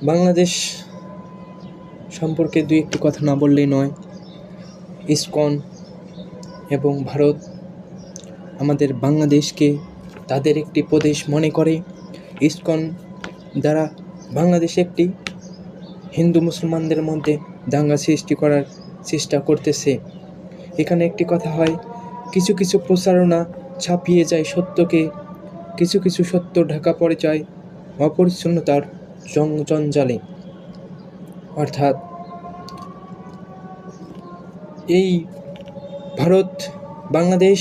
বাংলাদেশ সম্পর্কে দুই একটি কথা না বললেই নয়। ইসকন এবং ভারত আমাদের বাংলাদেশকে তাদের একটি প্রদেশ মনে করে। ইসকন দ্বারা বাংলাদেশে একটি হিন্দু মুসলমানদের মধ্যে দাঙ্গা সৃষ্টি করার চেষ্টা করতেছে। এখানে একটি কথা হয়, কিছু কিছু প্রচারণা ছাপিয়ে যায় সত্যকে, কিছু কিছু সত্য ঢাকা পড়ে যায় অপরিচ্ছন্নতার জঞ্জালে। অর্থাৎ এই ভারত বাংলাদেশ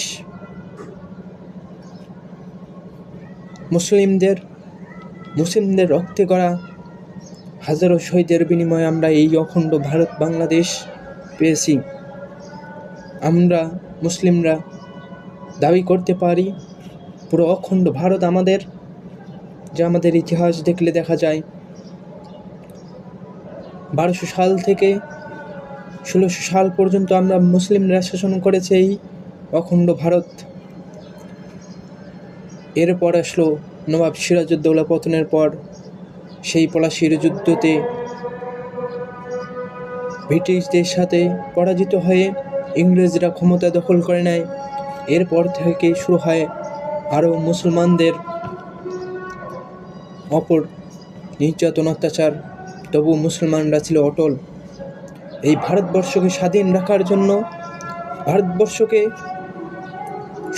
মুসলিমদের রক্তে গড়া হাজারো শহীদের বিনিময়ে আমরা এই অখণ্ড ভারত বাংলাদেশ পেয়েছি। আমরা মুসলিমরা দাবি করতে পারি পুরো অখণ্ড ভারত আমাদের, যা আমাদের ইতিহাস দেখলে দেখা যায় 1200 সাল থেকে 1600 সাল পর্যন্ত আমরা মুসলিমরা শাসন করেছে এই অখণ্ড ভারত। এরপর আসলো নবাব সিরাজউদ্দৌলা পতনের পর সেই পলাশির যুদ্ধতে ব্রিটিশদের সাথে পরাজিত হয়ে ইংরেজরা ক্ষমতা দখল করে নেয়। এরপর থেকে শুরু হয় আরও মুসলমানদের অপর নির্যাতন অত্যাচার। তবু মুসলমানরা ছিল অটল। এই ভারতবর্ষকে স্বাধীন রাখার জন্য, ভারতবর্ষকে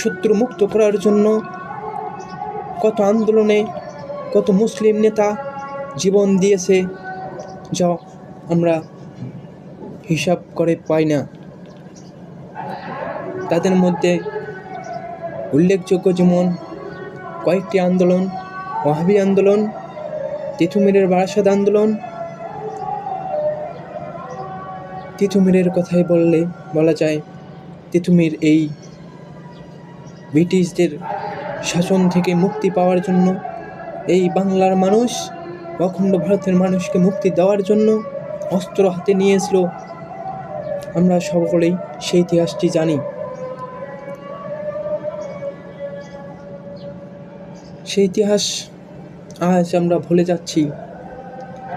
শত্রুমুক্ত করার জন্য কত আন্দোলনে কত মুসলিম নেতা জীবন দিয়েছে, যা আমরা হিসাব করে পাই না। তাদের মধ্যে উল্লেখযোগ্য যেমন কয়েকটি আন্দোলন: ওয়াহাবি আন্দোলন, তিতুমিরের বারাসাত আন্দোলন। তিতুমিরের কথাই বলা যায়, তিতুমির এই ব্রিটিশদের শাসন থেকে মুক্তি পাওয়ার জন্য, এই বাংলার মানুষ অখণ্ড ভারতের মানুষকে মুক্তি দেওয়ার জন্য অস্ত্র হাতে নিয়েছিল। আমরা সকলেই সেই ইতিহাসটি জানি। সেই ইতিহাস আজ আমরা ভুলে যাচ্ছি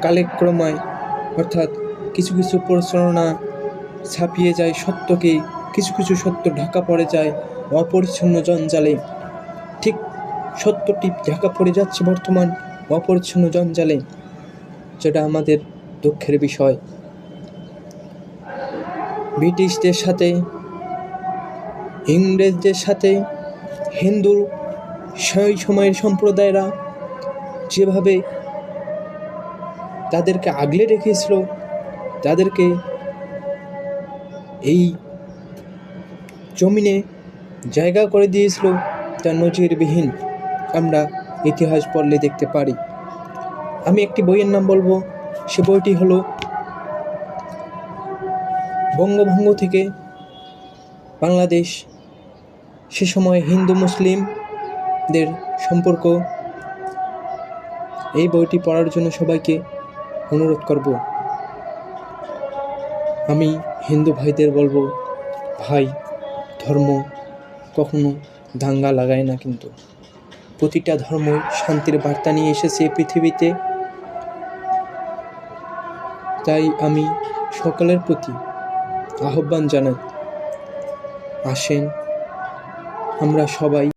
কালক্রমে। অর্থাৎ কিছু কিছু প্রচারণা ছাপিয়ে যায় সত্যকে, কিছু কিছু সত্য ঢাকা পড়ে যায় অপরিচ্ছন্ন জঞ্জালে। ঠিক সত্যটি ঢাকা পড়ে যাচ্ছে বর্তমান অপরিচ্ছন্ন জঞ্জালে, যেটা আমাদের দুঃখের বিষয়। ব্রিটিশদের সাথে, ইংরেজদের সাথে হিন্দু সেই সময়ের সম্প্রদায়রা যেভাবে তাদেরকে আগলে রেখেছিল, তাদেরকে এই জমিনে জায়গা করে দিয়েছিল, তা নজিরবিহীন। আমরা ইতিহাস পড়লে দেখতে পারি। আমি একটি বইয়ের নাম বলবো, সে বইটি হলো বঙ্গভঙ্গ থেকে বাংলাদেশ, সে সময় হিন্দু মুসলিমদের সম্পর্ক। এই বইটি পড়ার জন্য সবাইকে অনুরোধ করব। আমি হিন্দু ভাইদের বলবো, ভাই, ধর্ম কখনো দাঙ্গা লাগায় না, কিন্তু প্রতিটা ধর্ম শান্তির বার্তা নিয়ে এসেছে পৃথিবীতে। তাই আমি সকলের প্রতি আহ্বান জানাই, আসেন আমরা সবাই